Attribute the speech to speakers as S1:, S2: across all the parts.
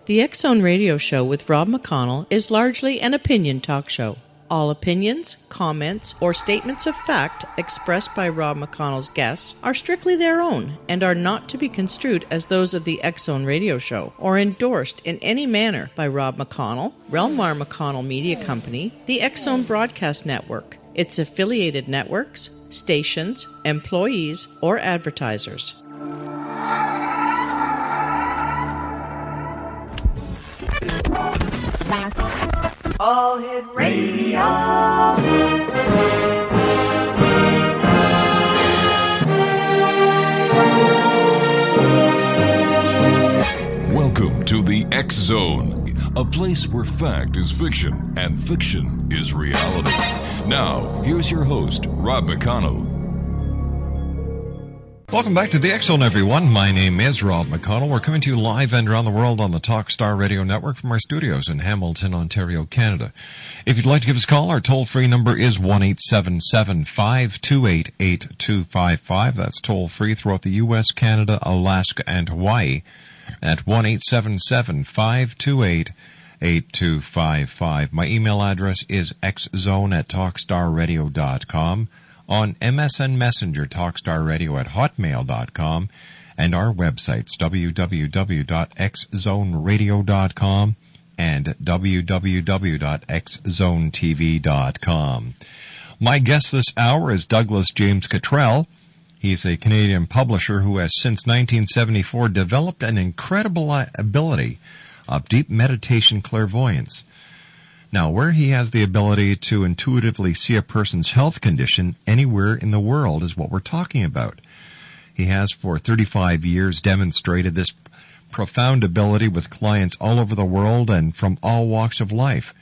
S1: The X Zone Radio Show with Rob McConnell is largely an opinion talk show. All opinions, comments, or statements of fact expressed by Rob McConnell's guests are strictly their own and are not to be construed as those of the X Zone Radio Show or endorsed in any manner by Rob McConnell, Relmar McConnell Media Company, the X Zone Broadcast Network, its affiliated networks, stations, employees, or advertisers.
S2: All Hit Radio.
S3: Welcome to the X Zone, a place where fact is fiction and fiction is reality. Now, here's your host, Rob McConnell.
S4: Welcome back to the X Zone, everyone. My name is Rob McConnell. We're coming to you live and around the world on the Talkstar Radio Network from our studios in Hamilton, Ontario, Canada. If you'd like to give us a call, our toll-free number is 1-877-528-8255. That's toll-free throughout the U.S., Canada, Alaska, and Hawaii at 1-877-528-8255. My email address is xzone@talkstarradio.com. On MSN Messenger, talkstarradio@hotmail.com, and our websites, www.xzoneradio.com and www.xzonetv.com. My guest this hour is Douglas James Cottrell. He's a Canadian publisher who has since 1974 developed an incredible ability of deep meditation clairvoyance. Now, where he has the ability to intuitively see a person's health condition anywhere in the world is what we're talking about. He has for 35 years demonstrated this profound ability with clients all over the world and from all walks of life.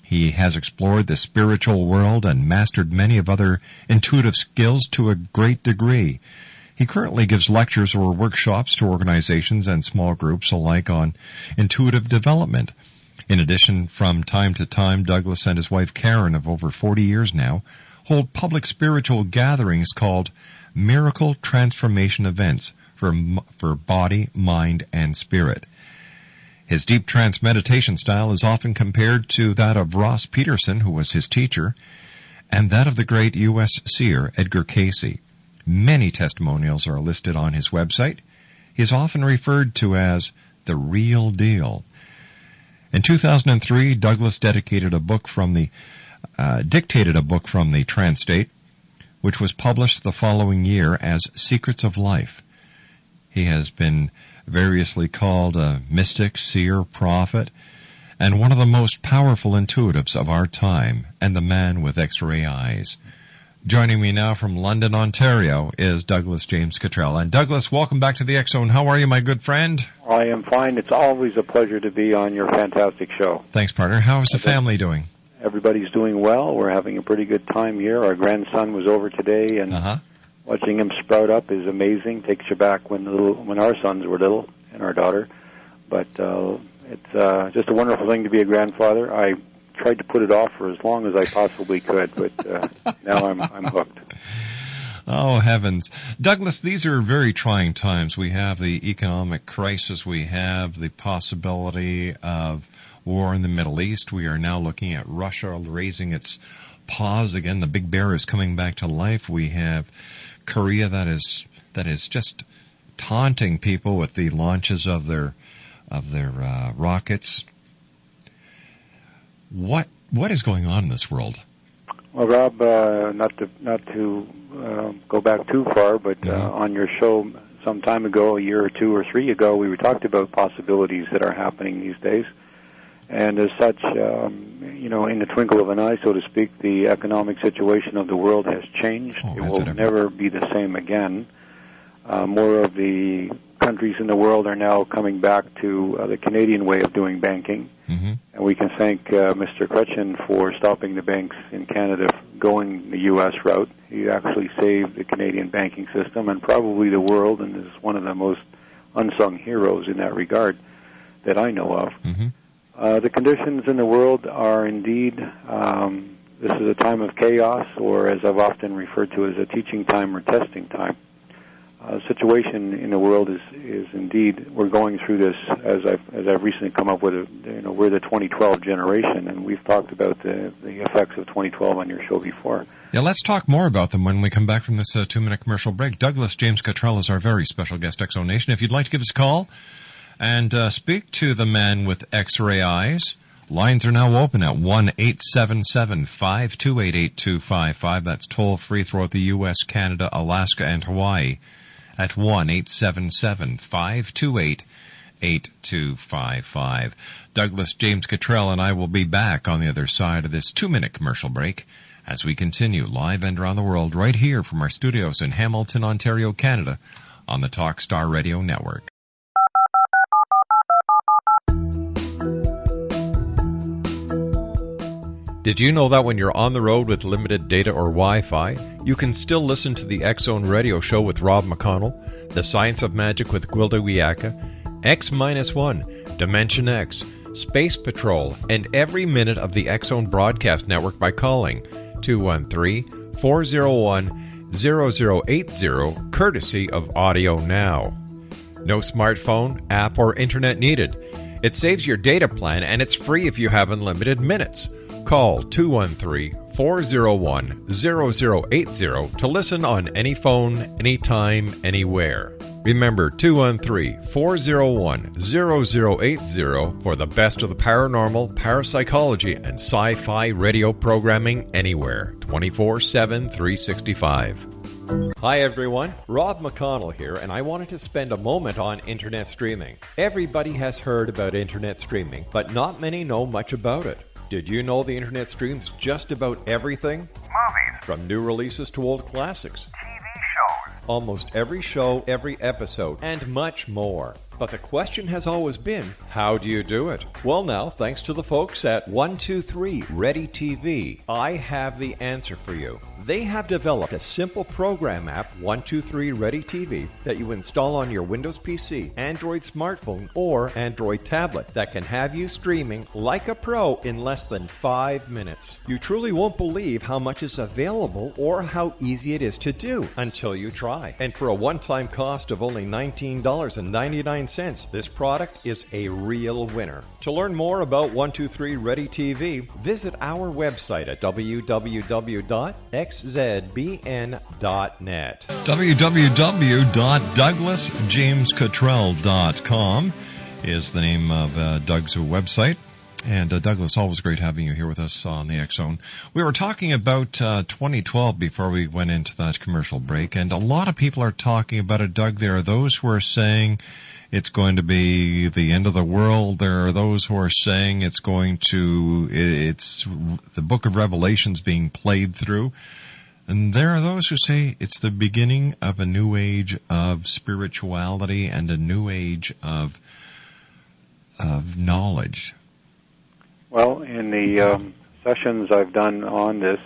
S4: He has explored the spiritual world and mastered many of other intuitive skills to a great degree. He currently gives lectures or workshops to organizations and small groups alike on intuitive development. In addition, from time to time, Douglas and his wife Karen, of over 40 years now, hold public spiritual gatherings called Miracle Transformation Events for body, mind, and spirit. His deep trance meditation style is often compared to that of Ross Peterson, who was his teacher, and that of the great U.S. seer Edgar Cayce. Many testimonials are listed on his website. He is often referred to as the real deal. In 2003, Douglas dictated a book from the trance state, which was published the following year as Secrets of Life. He has been variously called a mystic, seer, prophet, and one of the most powerful intuitives of our time, and the man with X-ray eyes. Joining me now from London, Ontario, is Douglas James Cottrell. And Douglas, welcome back to the X Zone. How are you, my good friend?
S5: I am fine. It's always a pleasure to be on your fantastic show.
S4: Thanks, partner. How is the family doing?
S5: Everybody's doing well. We're having a pretty good time here. Our grandson was over today, and watching him sprout up is amazing. Takes you back when our sons were little, and our daughter. But it's just a wonderful thing to be a grandfather. I tried to put it off for as long as I possibly could, but now I'm hooked.
S4: Oh, heavens. Douglas, these are very trying times. We have the economic crisis. We have the possibility of war in the Middle East. We are now looking at Russia raising its paws again. The big bear is coming back to life. We have Korea that is just taunting people with the launches of their rockets. What is going on in this world?
S5: Well, Rob, not to go back too far, but on your show some time ago, a year or two or three ago, we talked about possibilities that are happening these days. And as such, in the twinkle of an eye, so to speak, the economic situation of the world has changed. It will never be the same again. More of the countries in the world are now coming back to the Canadian way of doing banking. Mm-hmm. And we can thank Mr. Cottrell for stopping the banks in Canada going the U.S. route. He actually saved the Canadian banking system and probably the world, and is one of the most unsung heroes in that regard that I know of. Mm-hmm. The conditions in the world are indeed, this is a time of chaos, or as I've often referred to as a teaching time or testing time. situation in the world is indeed, we're going through this, as I've recently come up with, we're the 2012 generation, and we've talked about the effects of 2012 on your show before.
S4: Yeah, let's talk more about them when we come back from this 2-minute commercial break. Douglas James Cottrell is our very special guest, X-Zone Nation. If you'd like to give us a call and speak to the man with X-ray eyes, lines are now open at 1-877-528-8255. That's toll-free throughout the U.S., Canada, Alaska, and Hawaii at 1-877-528-8255. Douglas James Cottrell and I will be back on the other side of this 2-minute commercial break as we continue live and around the world right here from our studios in Hamilton, Ontario, Canada on the Talkstar Radio Network. Did you know that when you're on the road with limited data or Wi-Fi, you can still listen to the X-Zone Radio Show with Rob McConnell, The Science of Magic with Gwilda Wiyaka, X-1, Dimension X, Space Patrol, and every minute of the X-Zone broadcast network by calling 213-401-0080, courtesy of Audio Now. No smartphone, app, or internet needed. It saves your data plan, and it's free if you have unlimited minutes. Call 213-401-0080 to listen on any phone, anytime, anywhere. Remember, 213-401-0080 for the best of the paranormal, parapsychology, and sci-fi radio programming anywhere, 24/7, 365. Hi everyone, Rob McConnell here, and I wanted to spend a moment on internet streaming. Everybody has heard about internet streaming, but not many know much about it. Did you know the internet streams just about everything?
S6: Movies.
S4: From new releases to old classics.
S6: TV shows.
S4: Almost every show, every episode, and much more. But the question has always been, how do you do it? Well now, thanks to the folks at 123 Ready TV, I have the answer for you. They have developed a simple program app, 123 Ready TV, that you install on your Windows PC, Android smartphone, or Android tablet that can have you streaming like a pro in less than 5 minutes. You truly won't believe how much is available or how easy it is to do until you try. And for a one-time cost of only $19.99, this product is a real winner. To learn more about 123 Ready TV, visit our website at www.xzbn.net. www.douglasjamescottrell.com is the name of Doug's website. And Douglas, always great having you here with us on the X-Zone. We were talking about 2012 before we went into that commercial break, and a lot of people are talking about it, Doug. There are those who are saying it's going to be the end of the world. There are those who are saying it's the book of Revelations being played through. And there are those who say it's the beginning of a new age of spirituality and a new age of knowledge.
S5: Well, in the sessions I've done on this,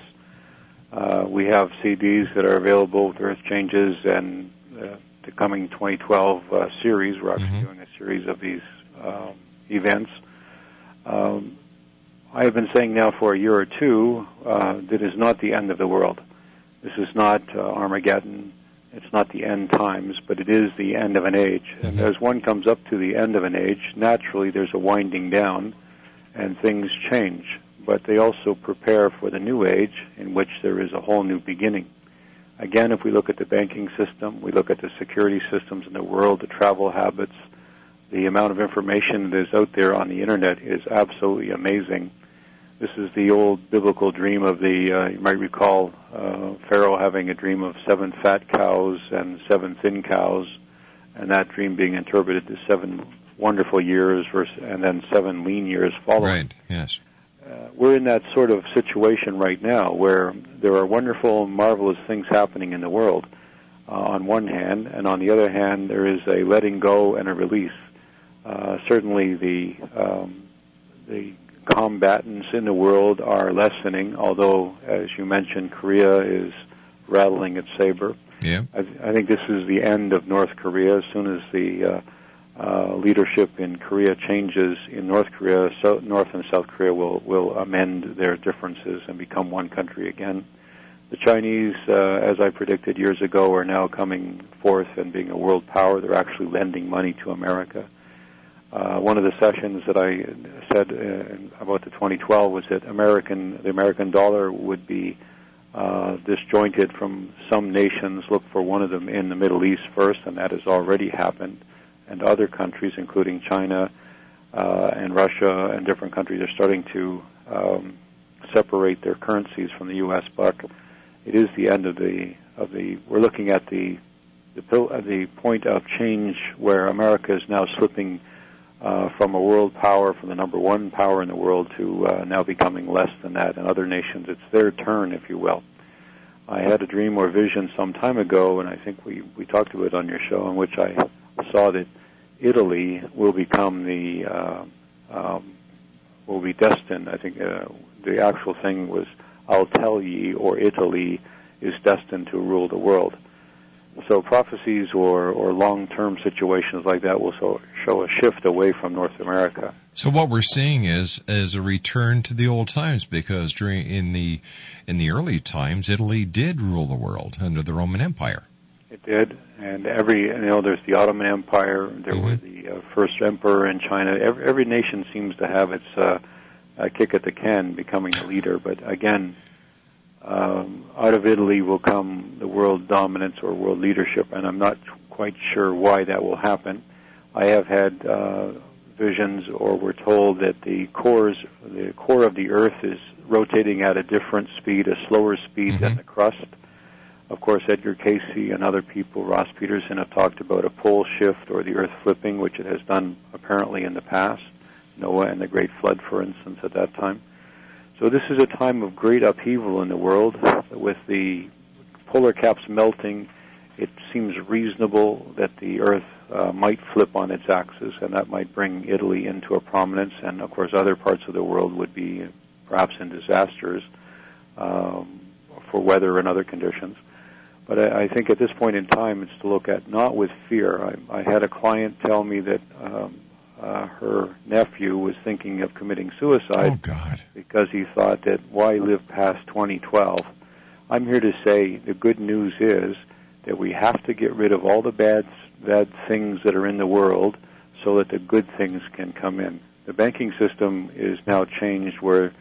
S5: we have CDs that are available with Earth Changes and the coming 2012 series. We're actually doing a series of these events. I have been saying now for a year or two that it is not the end of the world. This is not Armageddon. It's not the end times, but it is the end of an age. And as one comes up to the end of an age, naturally there's a winding down and things change. But they also prepare for the new age in which there is a whole new beginning. Again, if we look at the banking system, we look at the security systems in the world, the travel habits, the amount of information that is out there on the Internet is absolutely amazing. This is the old biblical dream of you might recall Pharaoh having a dream of 7 fat cows and 7 thin cows, and that dream being interpreted to 7 wonderful years and then 7 lean years following.
S4: Right, yes.
S5: We're in that sort of situation right now where there are wonderful, marvelous things happening in the world on one hand, and on the other hand, there is a letting go and a release. Certainly the combatants in the world are lessening, although, as you mentioned, Korea is rattling its saber.
S4: Yeah.
S5: I think this is the end of North Korea. As soon as the leadership in Korea changes in North Korea, North and South Korea will amend their differences and become one country again. The Chinese, as I predicted years ago, are now coming forth and being a world power. They're actually lending money to America. One of the sessions that I said about the 2012 was that the American dollar would be disjointed from some nations. Look for one of them in the Middle East first, and that has already happened. And other countries, including China and Russia and different countries, are starting to separate their currencies from the U.S. buck. It is the end of the. We're looking at the point of change where America is now slipping from a world power, from the number one power in the world, to now becoming less than that. And other nations, it's their turn, if you will. I had a dream or vision some time ago, and I think we talked about it on your show, in which I saw that Italy will become will be destined. I think the actual thing was, I'll tell ye, or Italy is destined to rule the world. So prophecies or long-term situations like that will show a shift away from North America.
S4: So what we're seeing is a return to the old times, because in the early times, Italy did rule the world under the Roman Empire.
S5: It did, and there's the Ottoman Empire. There was the first emperor in China. Every nation seems to have its kick at the can, becoming the leader. But again, out of Italy will come the world dominance or world leadership, and I'm not quite sure why that will happen. I have had visions, or we're told that the core of the Earth is rotating at a different speed, a slower speed than the crust. Of course, Edgar Cayce and other people, Ross Peterson, have talked about a pole shift or the Earth flipping, which it has done apparently in the past. Noah and the Great Flood, for instance, at that time. So this is a time of great upheaval in the world. With the polar caps melting, it seems reasonable that the Earth might flip on its axis, and that might bring Italy into a prominence, and of course other parts of the world would be perhaps in disasters for weather and other conditions. But I think at this point in time, it's to look at not with fear. I had a client tell me that her nephew was thinking of committing suicide.
S4: Oh, God.
S5: Because he thought that why live past 2012? I'm here to say the good news is that we have to get rid of all the bad things that are in the world so that the good things can come in. The banking system is now changed where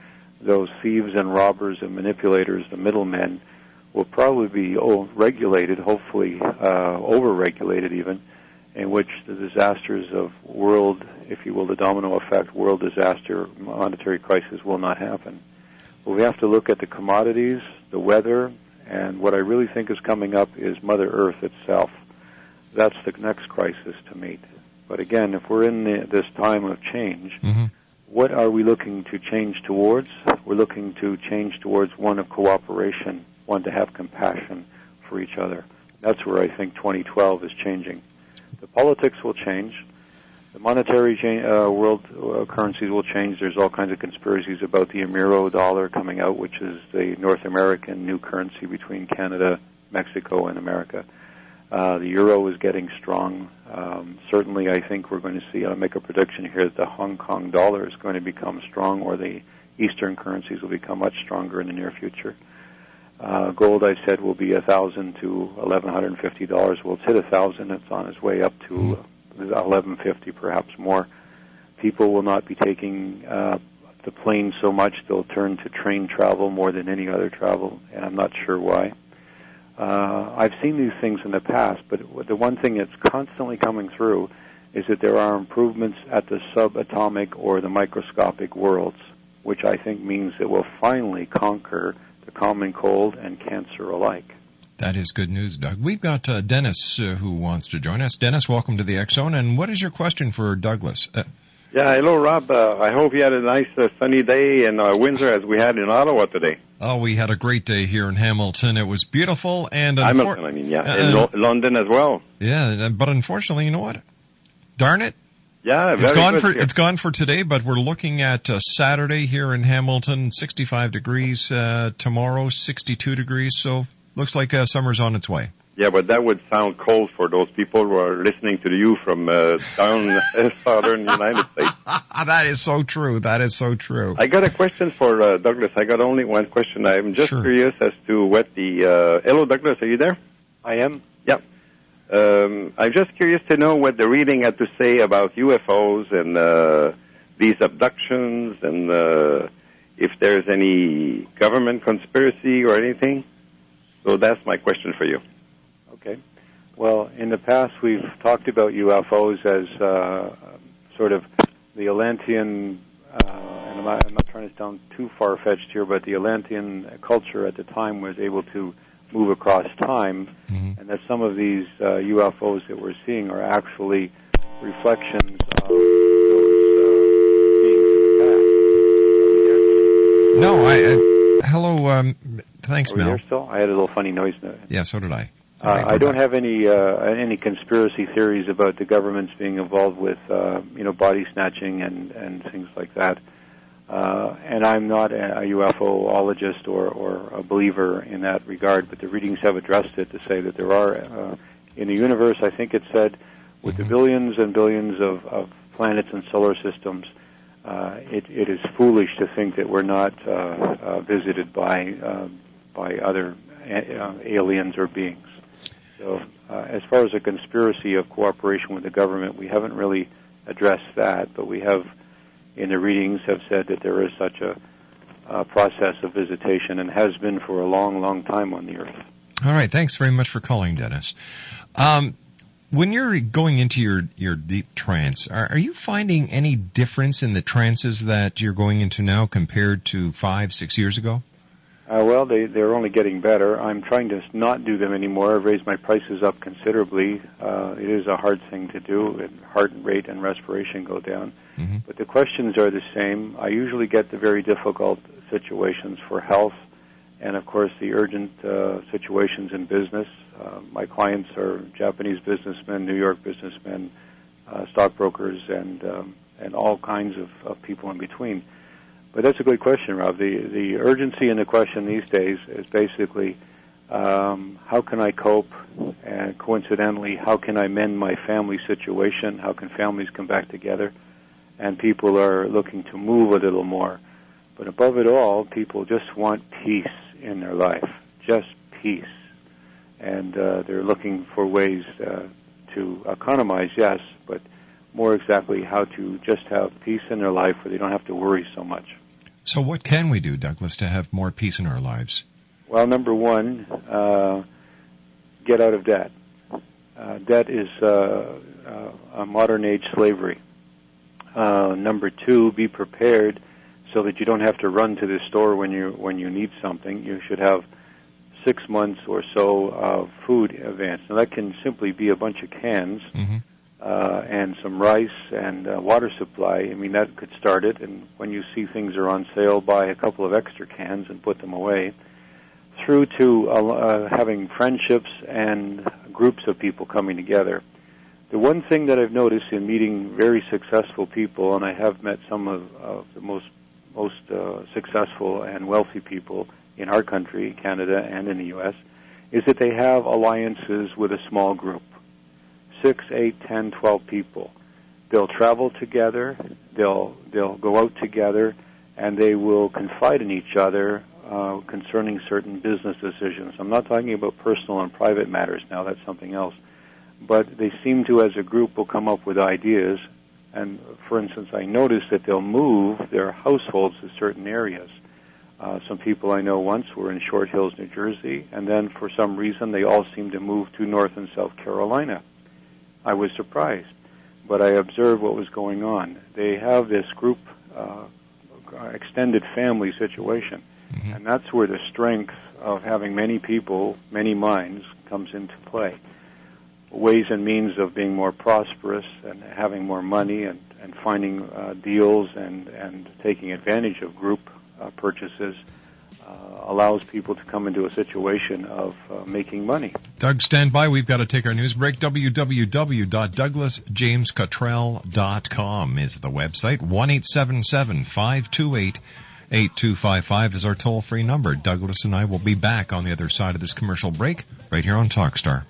S5: those thieves and robbers and manipulators, the middlemen, will probably be regulated, hopefully over-regulated even, in which the disasters of world, if you will, the domino effect, world disaster, monetary crisis will not happen. But we have to look at the commodities, the weather, and what I really think is coming up is Mother Earth itself. That's the next crisis to meet. But again, if we're in this time of change, what are we looking to change towards? We're looking to change towards one of cooperation, one to have compassion for each other. That's where I think 2012 is changing. The politics will change. The monetary world currencies will change. There's all kinds of conspiracies about the Euro dollar coming out, which is the North American new currency between Canada, Mexico, and America. The euro is getting strong. Certainly, I think we're going to see, I'll make a prediction here, that the Hong Kong dollar is going to become strong, or the Eastern currencies will become much stronger in the near future. Gold, I said, will be $1,000 to $1,150. Well, it's hit $1,000. It's on its way up to $1,150, perhaps more. People will not be taking the plane so much. They'll turn to train travel more than any other travel, and I'm not sure why. I've seen these things in the past, but the one thing that's constantly coming through is that there are improvements at the subatomic or the microscopic worlds, which I think means that we'll finally conquer the common cold and cancer alike.
S4: That is good news, Doug. We've got Dennis who wants to join us. Dennis, welcome to the X Zone. And what is your question for Douglas?
S7: Yeah, hello, Rob. I hope you had a nice sunny day in Windsor as we had in Ottawa today.
S4: Oh, we had a great day here in Hamilton. It was beautiful. And
S7: Hamilton, in London as well.
S4: Yeah, but unfortunately, you know what? Darn it.
S7: Yeah,
S4: it's gone for today, but we're looking at Saturday here in Hamilton, 65 degrees, tomorrow 62 degrees, so looks like summer's on its way.
S7: Yeah, but that would sound cold for those people who are listening to you from down southern United States.
S4: That is so true. That is so true.
S7: I got a question for Douglas. I got only one question. I'm just curious as to what the... hello, Douglas. Are you there?
S5: I am.
S7: Yeah. I'm just curious to know what the reading had to say about UFOs and these abductions and if there's any government conspiracy or anything. So that's my question for you.
S5: Okay. Well, in the past, we've talked about UFOs as sort of the Atlantean, and I'm not trying to sound too far-fetched here, but the Atlantean culture at the time was able to move across time, and that some of these UFOs that we're seeing are actually reflections of those beings in the past.
S4: No, hello, thanks,
S5: Are we
S4: Mel.
S5: there still? I had a little funny noise.
S4: Yeah, so did I.
S5: I don't have any conspiracy theories about the governments being involved with body snatching and things like that. And I'm not a UFOologist or a believer in that regard, but the readings have addressed it to say that there are in the universe. I think it said with the billions and billions of planets and solar systems, it is foolish to think that we're not visited by other aliens or beings. So as far as a conspiracy of cooperation with the government, we haven't really addressed that, but we have, in the readings, have said that there is such a process of visitation and has been for a long, long time on the Earth.
S4: All right. Thanks very much for calling, Dennis. When you're going into your deep trance, are you finding any difference in the trances that you're going into now compared to 5-6 years ago?
S5: Well, they're only getting better. I'm trying to not do them anymore. I've raised my prices up considerably. It is a hard thing to do, and heart rate and respiration go down. But the questions are the same. I usually get the very difficult situations for health and, of course, the urgent situations in business. My clients are Japanese businessmen, New York businessmen, stockbrokers, and all kinds of people in between. But that's a good question, Rob. The urgency in the question these days is basically how can I cope, and coincidentally, how can I mend my family situation? How can families come back together? And people are looking to move a little more. But above it all, people just want peace in their life, just peace. And they're looking for ways to economize, yes, but more exactly how to just have peace in their life where they don't have to worry so much.
S4: So what can we do, Douglas, to have more peace in our lives?
S5: Well, number one, get out of debt. Debt is a modern-age slavery. Number two, be prepared so that you don't have to run to the store when you need something. You should have 6 months or so of food in advance. Now, that can simply be a bunch of cans and some rice and water supply. I mean, that could start it. And when you see things are on sale, buy a couple of extra cans and put them away. Through to having friendships and groups of people coming together. The one thing that I've noticed in meeting very successful people, and I have met some of the most successful and wealthy people in our country, Canada, and in the U.S., is that they have alliances with a small group, 6, 8, 10, 12 people. They'll travel together, they'll go out together, and they will confide in each other concerning certain business decisions. I'm not talking about personal and private matters now, that's something else. But they seem to, as a group, will come up with ideas. And, for instance, I noticed that they'll move their households to certain areas. Some people I know once were in Short Hills, New Jersey, and then for some reason they all seemed to move to North and South Carolina. I was surprised, but I observed what was going on. They have this group, extended family situation, and that's where the strength of having many people, many minds, comes into play. Ways and means of being more prosperous and having more money and finding deals and taking advantage of group purchases allows people to come into a situation of making money.
S4: Doug, stand by. We've got to take our news break. www.douglasjamescottrell.com is the website. 1-877-528 8255 is our toll-free number. Douglas and I will be back on the other side of this commercial break right here on Talkstar.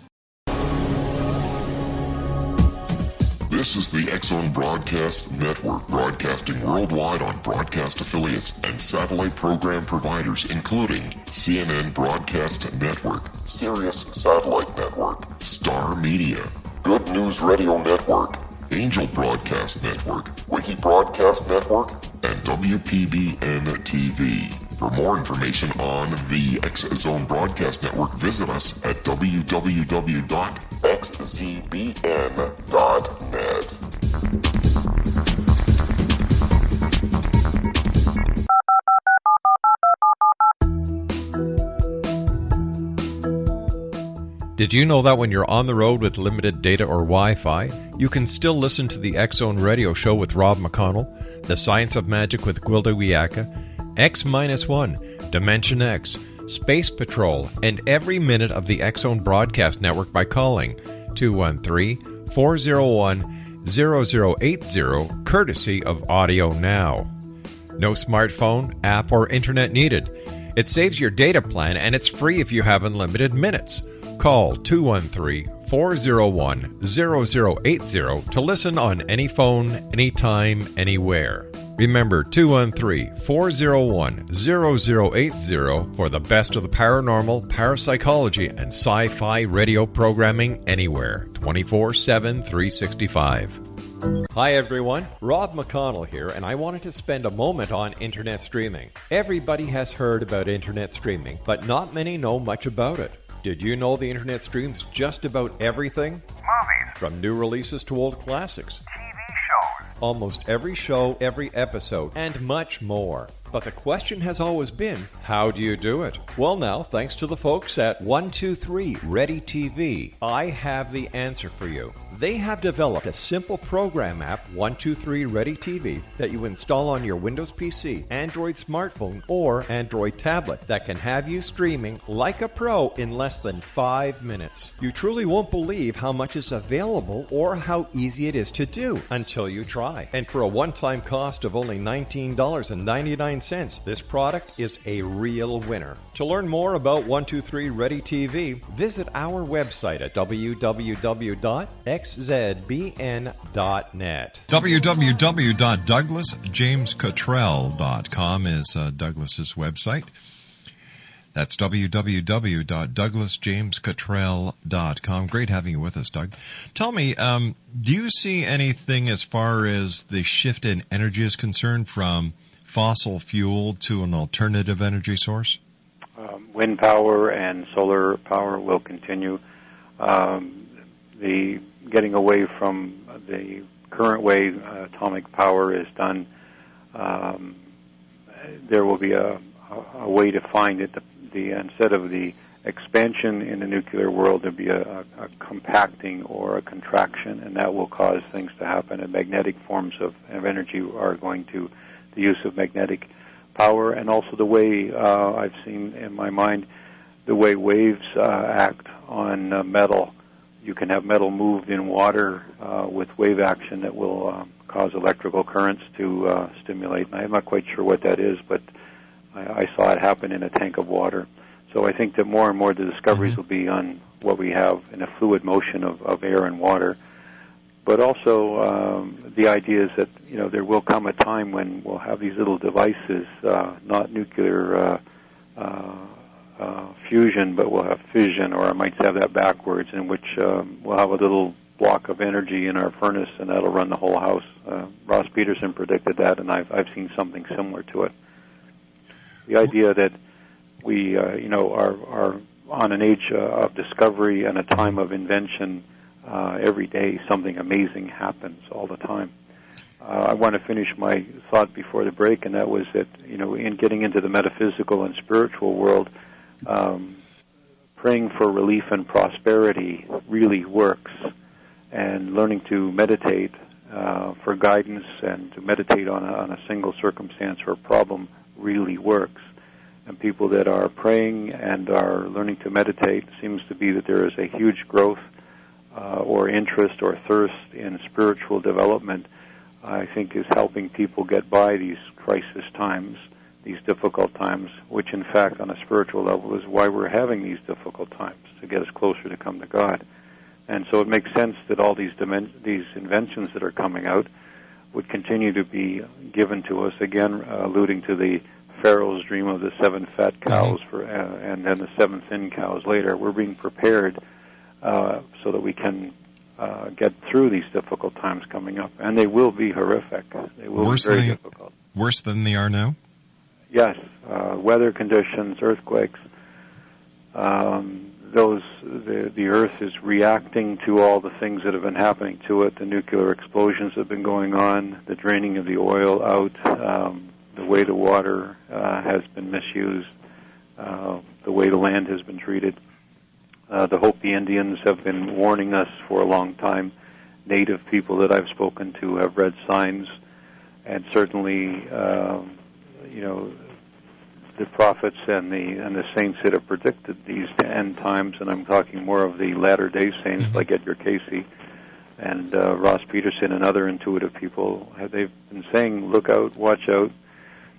S8: This is the X-Zone Broadcast Network, broadcasting worldwide on broadcast affiliates and satellite program providers, including CNN Broadcast Network, Sirius Satellite Network, Star Media, Good News Radio Network, Angel Broadcast Network, Wiki Broadcast Network, and WPBN TV. For more information on the X-Zone Broadcast Network, visit us at www.xzbn.net.
S4: Did you know that when you're on the road with limited data or Wi-Fi, you can still listen to the X-Zone Radio Show with Rob McConnell, The Science of Magic with Gwilda Wiyaka, X-1, Dimension X, Space Patrol, and every minute of the X-Zone Broadcast Network by calling 213-401-0080, courtesy of Audio Now. No smartphone, app, or internet needed. It saves your data plan, and it's free if you have unlimited minutes. Call 213-401-0080 to listen on any phone, anytime, anywhere. Remember, 213-401-0080 for the best of the paranormal, parapsychology, and sci-fi radio programming anywhere, 24/7, 365. Hi everyone, Rob McConnell here, and I wanted to spend a moment on internet streaming. Everybody has heard about internet streaming, but not many know much about it. Did you know the internet streams just about everything?
S6: Movies.
S4: From new releases to old classics.
S6: TV shows.
S4: Almost every show, every episode, and much more. But the question has always been, how do you do it? Well now, thanks to the folks at 123 Ready TV, I have the answer for you. They have developed a simple program app, 123 Ready TV, that you install on your Windows PC, Android smartphone, or Android tablet that can have you streaming like a pro in less than 5 minutes. You truly won't believe how much is available or how easy it is to do until you try. And for a one-time cost of only $19.99, this product is a real winner. To learn more about 123 Ready TV, visit our website at www.xzbn.net. www.douglasjamescottrell.com is Douglas's website. That's www.douglasjamescottrell.com. Great having you with us, Doug. Tell me, do you see anything as far as the shift in energy is concerned from fossil fuel to an alternative energy source?
S5: Wind power and solar power will continue. The getting away from the current way atomic power is done, there will be a way to find it. Instead of the expansion in the nuclear world, there'll be a compacting or a contraction, and that will cause things to happen. And magnetic forms of energy are going to the use of magnetic power, and also the way I've seen in my mind the way waves act on metal. You can have metal moved in water with wave action that will cause electrical currents to stimulate. And I'm not quite sure what that is, but I saw it happen in a tank of water. So I think that more and more the discoveries will be on what we have in a fluid motion of air and water. But also the idea is that there will come a time when we'll have these little devices, not nuclear fusion, but we'll have fission, or I might have that backwards, in which we'll have a little block of energy in our furnace, and that'll run the whole house. Ross Peterson predicted that, and I've seen something similar to it. The idea that we are on an age of discovery and a time of invention. Every day something amazing happens all the time. I want to finish my thought before the break, and that was that, in getting into the metaphysical and spiritual world, praying for relief and prosperity really works, and learning to meditate for guidance and to meditate on a single circumstance or problem really works. And people that are praying and are learning to meditate, seems to be that there is a huge growth or interest or thirst in spiritual development, I think is helping people get by these crisis times these difficult times, which in fact on a spiritual level is why we're having these difficult times, to get us closer to come to God. And so it makes sense that all these inventions that are coming out would continue to be given to us, again alluding to the Pharaoh's dream of the 7 fat cows and then the 7 thin cows later. We're being prepared so that we can get through these difficult times coming up. And they will be horrific. They will be very difficult.
S4: Worse than they are now?
S5: Yes. Weather conditions, earthquakes. The Earth is reacting to all the things that have been happening to it. The nuclear explosions have been going on, the draining of the oil out, the way the water has been misused, the way the land has been treated. The Hopi Indians have been warning us for a long time. Native people that I've spoken to have read signs, and certainly, the prophets and the saints that have predicted these end times, and I'm talking more of the latter-day saints like Edgar Cayce and Ross Peterson and other intuitive people. They've been saying, look out, watch out,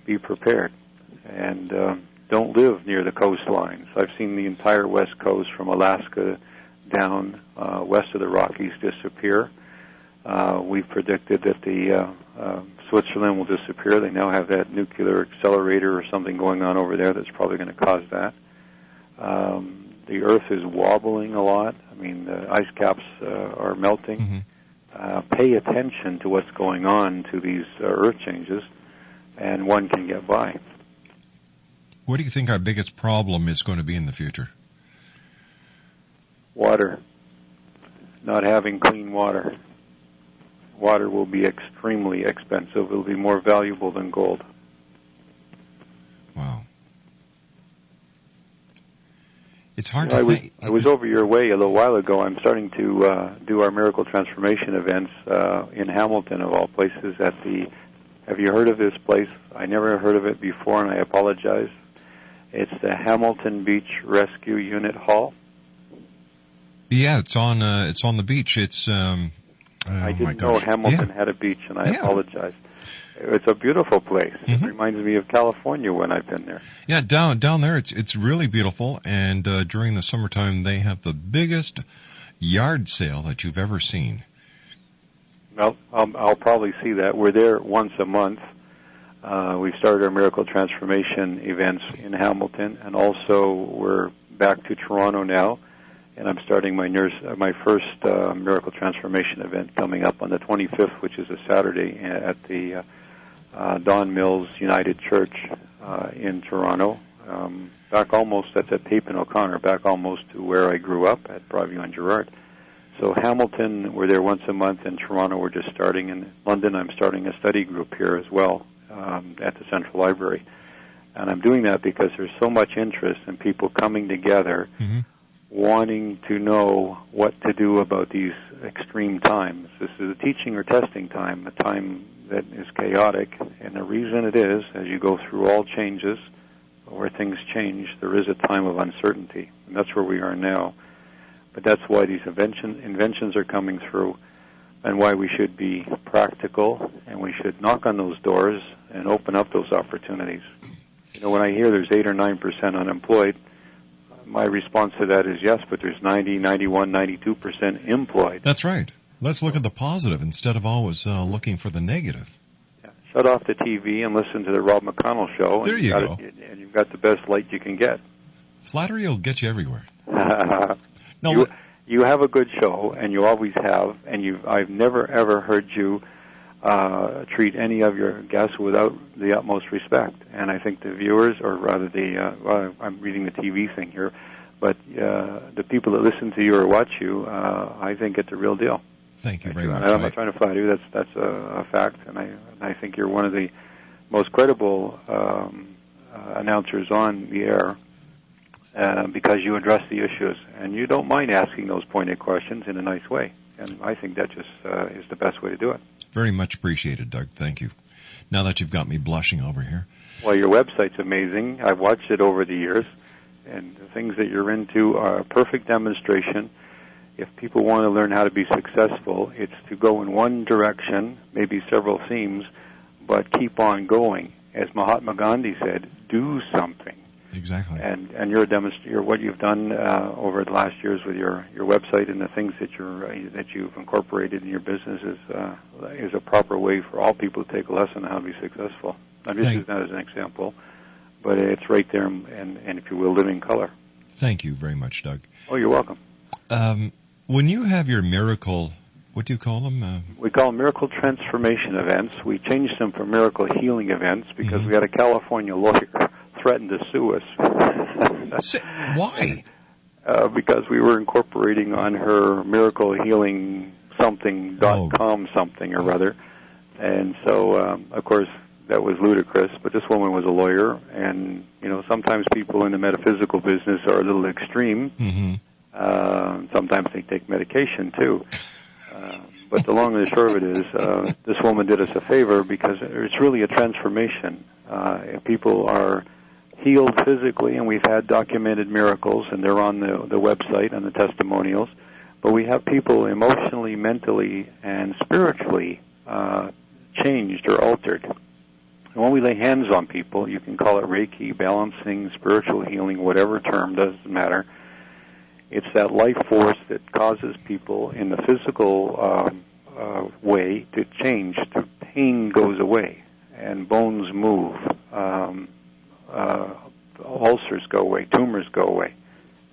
S5: be prepared, and don't live near the coastlines. I've seen the entire west coast from Alaska down west of the Rockies disappear. We've predicted that the Switzerland will disappear. They now have that nuclear accelerator or something going on over there that's probably going to cause that. The Earth is wobbling a lot. I mean, the ice caps are melting. Pay attention to what's going on to these Earth changes, and one can get by.
S4: What do you think our biggest problem is going to be in the future?
S5: Water. Not having clean water. Water will be extremely expensive. It will be more valuable than gold.
S4: Wow. It's hard to think.
S5: I was over your way a little while ago. I'm starting to do our Miracle Transformation events in Hamilton, of all places, have you heard of this place? I never heard of it before, and I apologize. It's the Hamilton Beach Rescue Unit Hall.
S4: Yeah, it's on the beach. It's
S5: I didn't know Hamilton had a beach, and I apologize. It's a beautiful place. It reminds me of California when I've been there.
S4: Yeah, down there, it's really beautiful. And during the summertime, they have the biggest yard sale that you've ever seen.
S5: Well, I'll probably see that. We're there once a month. We've started our Miracle Transformation events in Hamilton, and also we're back to Toronto now. And I'm starting my first Miracle Transformation event coming up on the 25th, which is a Saturday, at the Don Mills United Church in Toronto. That's at Tape and O'Connor, back almost to where I grew up at Broadview and Gerrard. So Hamilton, we're there once a month. In Toronto, we're just starting. In London, I'm starting a study group here as well at the Central Library. And I'm doing that because there's so much interest in people coming together, wanting to know what to do about these extreme times. This is a teaching or testing time, a time that is chaotic. And the reason it is, as you go through all changes, where things change, there is a time of uncertainty. And that's where we are now. But that's why these inventions are coming through, and why we should be practical, and we should knock on those doors and open up those opportunities. You know, when I hear there's 8 or 9% unemployed, my response to that is yes, but there's 90, 91, 92% employed.
S4: That's right. Let's look at the positive instead of always looking for the negative.
S5: Yeah. Shut off the TV and listen to the Rob McConnell show.
S4: There you go.
S5: And you've got the best light you can get.
S4: Flattery will get you everywhere.
S5: No, you have a good show, and you always have, and I've never, ever heard you treat any of your guests without the utmost respect. And I think the viewers, or rather I'm reading the TV thing here, but the people that listen to you or watch you, I think it's a real deal.
S4: Thank you very much.
S5: I'm not trying to flatter you. That's a fact, and I think you're one of the most credible announcers on the air. Because you address the issues, and you don't mind asking those pointed questions in a nice way. And I think that just is the best way to do it.
S4: Very much appreciated, Doug. Thank you. Now that you've got me blushing over here.
S5: Well, your website's amazing. I've watched it over the years, and the things that you're into are a perfect demonstration. If people want to learn how to be successful, it's to go in one direction, maybe several themes, but keep on going. as Mahatma Gandhi said, do something.
S4: Exactly.
S5: And you're what you've done over the last years with your website and the things that you've incorporated in your business is a proper way for all people to take a lesson on how to be successful. I'm just using that as an example, but it's right there, and if you will, living color.
S4: Thank you very much, Doug.
S5: Oh, you're welcome.
S4: When you have your miracle, what do you call them?
S5: We call them miracle transformation events. We changed them from miracle healing events because we had a California lawyer threatened to sue us.
S4: Why?
S5: Because we were incorporating on her miracle healing something.com something or other. And so, of course, that was ludicrous, but this woman was a lawyer, and, sometimes people in the metaphysical business are a little extreme. Sometimes they take medication, too. But the long and the short of it is, this woman did us a favor because it's really a transformation. People are healed physically, and we've had documented miracles, and they're on the website and the testimonials. But we have people emotionally, mentally, and spiritually changed or altered. And when we lay hands on people, you can call it Reiki, balancing, spiritual healing, whatever term, doesn't matter. It's that life force that causes people in the physical way to change. The pain goes away, and bones move. Ulcers go away, tumors go away.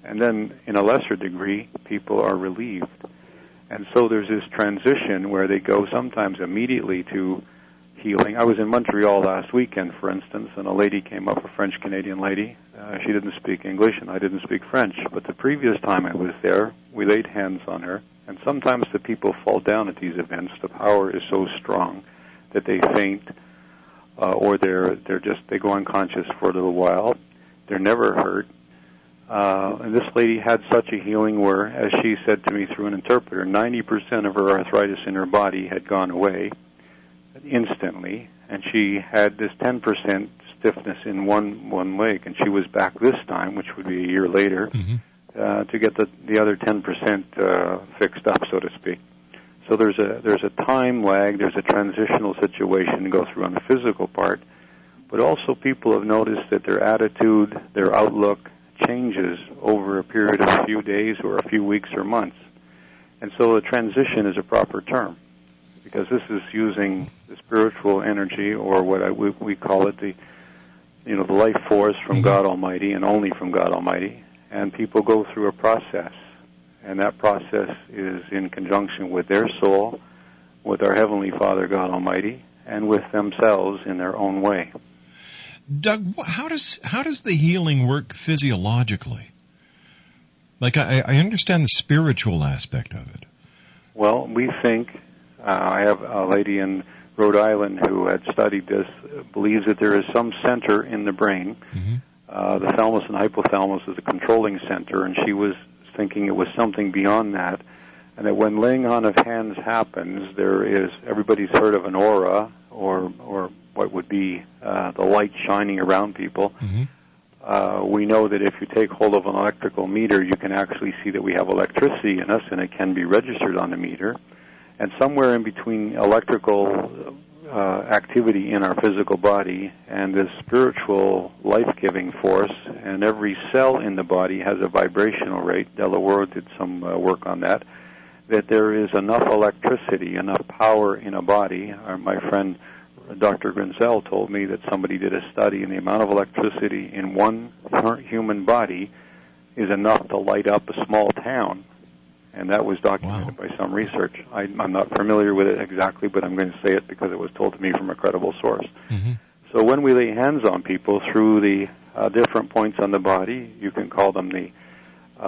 S5: And then, in a lesser degree, people are relieved. And so there's this transition where they go sometimes immediately to healing. I was in Montreal last weekend, for instance, and a lady came up, a French-Canadian lady. She didn't speak English, and I didn't speak French. But the previous time I was there, we laid hands on her. And sometimes the people fall down at these events. The power is so strong that they faint, or they go unconscious for a little while. They're never hurt. And this lady had such a healing where, as she said to me through an interpreter, 90% of her arthritis in her body had gone away instantly, and she had this 10% stiffness in one leg, and she was back this time, which would be a year later, to get the other 10% fixed up, so to speak. So there's a time lag, there's a transitional situation to go through on the physical part, but also people have noticed that their attitude, their outlook changes over a period of a few days or a few weeks or months. And so a transition is a proper term, because this is using the spiritual energy, or what we call it, the life force from God Almighty, and only from God Almighty. And people go through a process, and that process is in conjunction with their soul, with our Heavenly Father, God Almighty, and with themselves in their own way.
S4: Doug, how does the healing work physiologically? Like, I understand the spiritual aspect of it.
S5: Well, we think, I have a lady in Rhode Island who had studied this, believes that there is some center in the brain. The thalamus and hypothalamus is a controlling center, and she was thinking it was something beyond that, and that when laying on of hands happens, there is, everybody's heard of an aura, or what would be the light shining around people. We know that if you take hold of an electrical meter, you can actually see that we have electricity in us, and it can be registered on the meter. And somewhere in between electrical activity in our physical body and this spiritual life-giving force, and every cell in the body has a vibrational rate. Delaware did some work on that, that there is enough electricity, enough power in a body. My friend Dr. Grinzel told me that somebody did a study, and the amount of electricity in one human body is enough to light up a small town. And that was documented by some research. I'm not familiar with it exactly, but I'm going to say it because it was told to me from a credible source. So when we lay hands on people through the different points on the body, you can call them the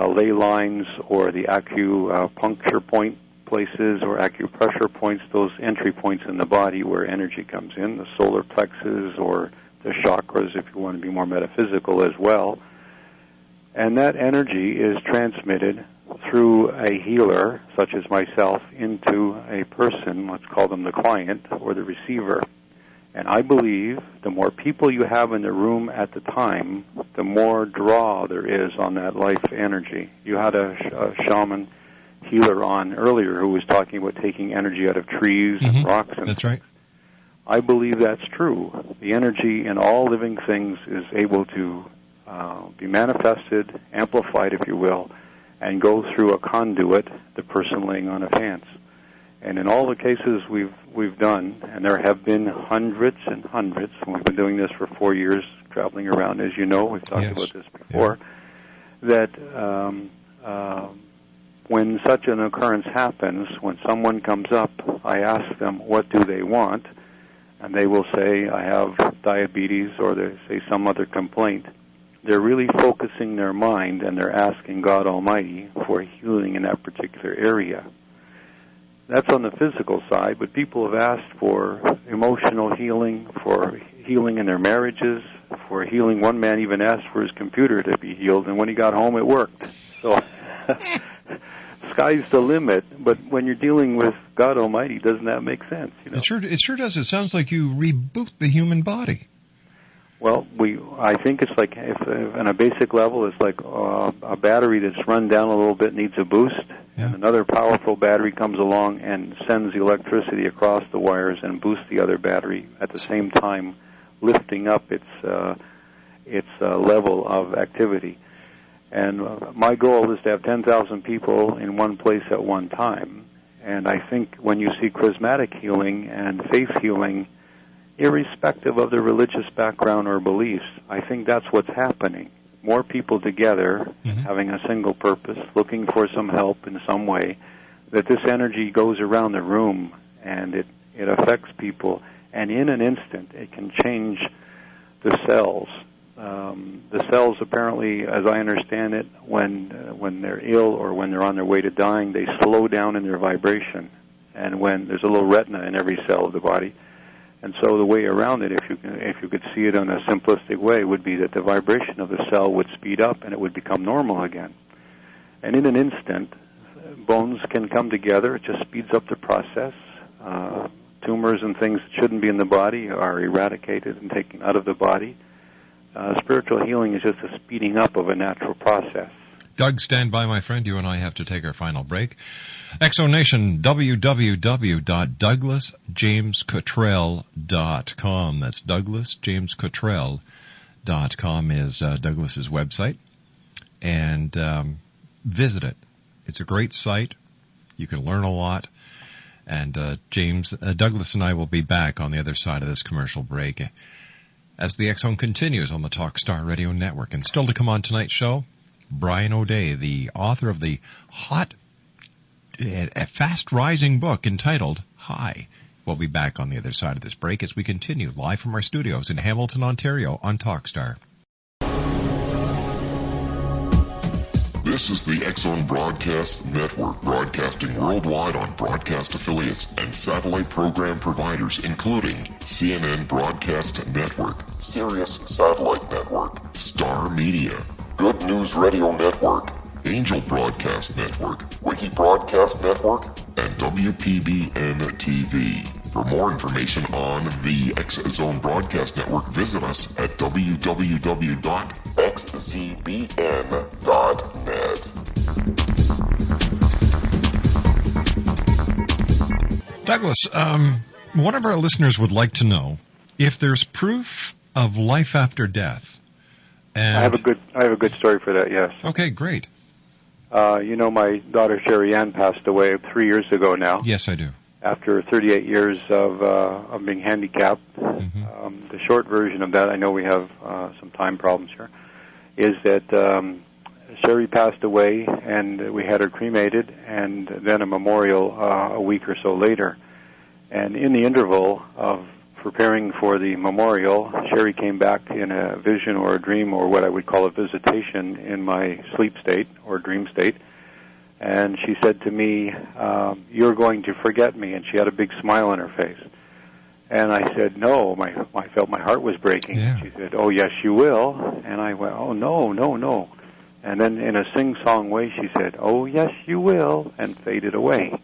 S5: ley lines or the acupuncture point places or acupressure points, those entry points in the body where energy comes in, the solar plexus or the chakras, if you want to be more metaphysical as well. And that energy is transmitted through a healer, such as myself, into a person, let's call them the client or the receiver. And I believe the more people you have in the room at the time, the more draw there is on that life energy. You had a shaman healer on earlier who was talking about taking energy out of trees and rocks. And
S4: that's right.
S5: I believe that's true. The energy in all living things is able to be manifested, amplified, if you will, and go through a conduit, the person laying on of hands. And in all the cases we've done, and there have been hundreds and hundreds, and we've been doing this for 4 years, traveling around, as you know, we've talked about this before, that when such an occurrence happens, when someone comes up, I ask them, what do they want? And they will say, I have diabetes, or they say some other complaint. They're really focusing their mind, and they're asking God Almighty for healing in that particular area. That's on the physical side, but people have asked for emotional healing, for healing in their marriages, for healing. One man even asked for his computer to be healed, and when he got home, it worked. So sky's the limit, but when you're dealing with God Almighty, doesn't that make sense? You know?
S4: It sure does. It sounds like you reboot the human body.
S5: Well, I think it's like, if on a basic level, it's like a battery that's run down a little bit needs a boost, and another powerful battery comes along and sends the electricity across the wires and boosts the other battery at the same time, lifting up its level of activity. And my goal is to have 10,000 people in one place at one time. And I think when you see charismatic healing and faith healing, irrespective of their religious background or beliefs, I think that's what's happening. More people together, having a single purpose, looking for some help in some way, that this energy goes around the room and it affects people, and in an instant it can change the cells. The cells, apparently, as I understand it, when they're ill or when they're on their way to dying, they slow down in their vibration. And when there's a little retina in every cell of the body, and so the way around it, if you could see it in a simplistic way, would be that the vibration of the cell would speed up and it would become normal again. And in an instant, bones can come together. It just speeds up the process. Tumors and things that shouldn't be in the body are eradicated and taken out of the body. Spiritual healing is just a speeding up of a natural process.
S4: Doug, stand by, my friend. You and I have to take our final break. Exonation, www.douglasjamescottrell.com. That's douglasjamescottrell.com is Douglas's website. And visit it. It's a great site. You can learn a lot. And Douglas and I will be back on the other side of this commercial break as the X-Zone continues on the Talkstar Radio Network. And still to come on tonight's show, Brian O'Day, the author of the fast-rising book entitled High. We'll be back on the other side of this break as we continue live from our studios in Hamilton, Ontario on Talkstar.
S8: This is the X-Zone Broadcast Network, broadcasting worldwide on broadcast affiliates and satellite program providers, including CNN Broadcast Network, Sirius Satellite Network, Star Media, Good News Radio Network, Angel Broadcast Network, Wiki Broadcast Network, and WPBN TV. For more information on the X-Zone Broadcast Network, visit us at www.xzbn.net.
S4: Douglas, one of our listeners would like to know if there's proof of life after death. And
S5: I have a good story for that. Yes.
S4: Okay, great.
S5: My daughter Sherry Ann passed away 3 years ago now.
S4: Yes, I do.
S5: After 38 years of being handicapped. The short version of that, I know we have some time problems here, is that Sherry passed away, and we had her cremated, and then a memorial a week or so later. And in the interval of preparing for the memorial, Sherry came back in a vision or a dream or what I would call a visitation in my sleep state or dream state. And she said to me, "You're going to forget me." And she had a big smile on her face. And I said, "No." I felt my heart was breaking.
S4: Yeah.
S5: She said, "Oh, yes, you will." And I went, "Oh, no, no, no." And then in a sing-song way, she said, "Oh, yes, you will," and faded away.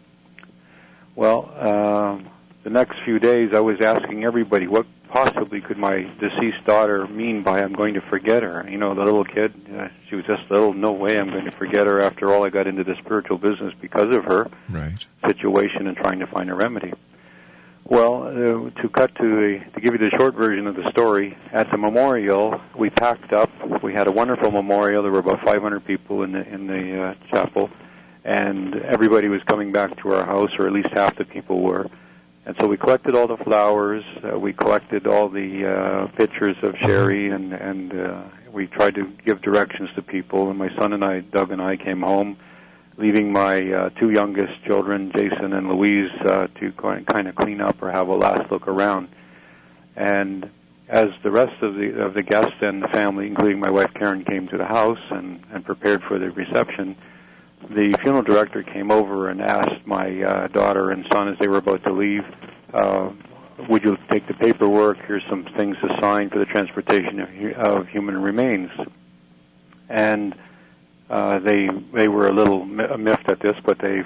S5: Well, the next few days I was asking everybody, what possibly could my deceased daughter mean by "I'm going to forget her"? You know, the little kid, she was just little. No way I'm going to forget her. After all, I got into the spiritual business because of her
S4: right.
S5: situation and trying to find a remedy. Well, to give you the short version of the story, at the memorial, we packed up. We had a wonderful memorial. There were about 500 people in the chapel, and everybody was coming back to our house, or at least half the people were. And so we collected all the flowers. We collected all the pictures of Sherry, and we tried to give directions to people. And my son and I, Doug and I, came home, leaving my two youngest children, Jason and Louise, to kind of clean up or have a last look around. And as the rest of the guests and the family, including my wife Karen, came to the house and prepared for the reception, the funeral director came over and asked my daughter and son as they were about to leave, would you take the paperwork? Here's some things to sign for the transportation of human remains. And they were a little miffed at this, but they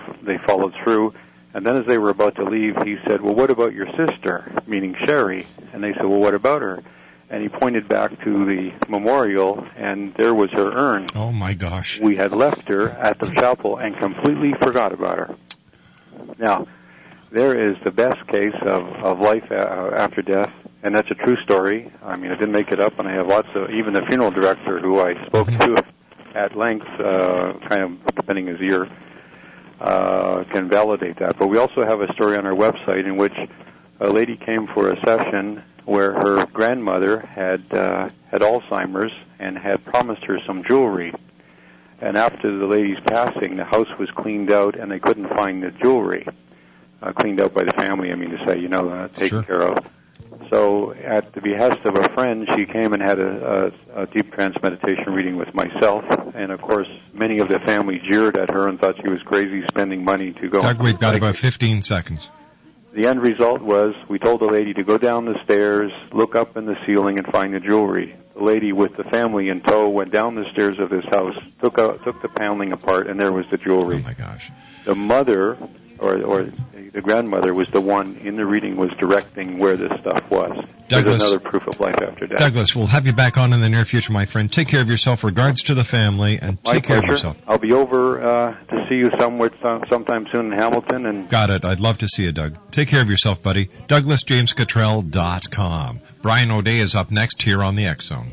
S5: followed through. And then as they were about to leave, he said, well, what about your sister, meaning Sherry? And they said, well, what about her? And he pointed back to the memorial, and there was her urn.
S4: Oh, my gosh.
S5: We had left her at the chapel and completely forgot about her. Now, there is the best case of life after death, and that's a true story. I mean, I didn't make it up, and I have lots of, even the funeral director who I spoke to at length, kind of bending his ear, can validate that. But we also have a story on our website in which a lady came for a session where her grandmother had Alzheimer's and had promised her some jewelry. And after the lady's passing, the house was cleaned out and they couldn't find the jewelry. Cleaned out by the family, I mean to say, taken care of. So at the behest of a friend, she came and had a deep trance meditation reading with myself. And, of course, many of the family jeered at her and thought she was crazy spending money to go.
S4: Doug, we've got about 15 seconds.
S5: The end result was we told the lady to go down the stairs, look up in the ceiling, and find the jewelry. The lady with the family in tow went down the stairs of this house, took the paneling apart, and there was the jewelry.
S4: Oh, my gosh.
S5: The mother, or the grandmother, was the one in the reading was directing where this stuff was.
S4: Douglas,
S5: there's another proof of life after death.
S4: Douglas, we'll have you back on in the near future, my friend. Take care of yourself. Regards to the family, and take care of yourself.
S5: I'll be over to see you sometime soon in Hamilton. And
S4: got it. I'd love to see you, Doug. Take care of yourself, buddy. DouglasJamesCottrell.com. Brian O'Day is up next here on the X Zone.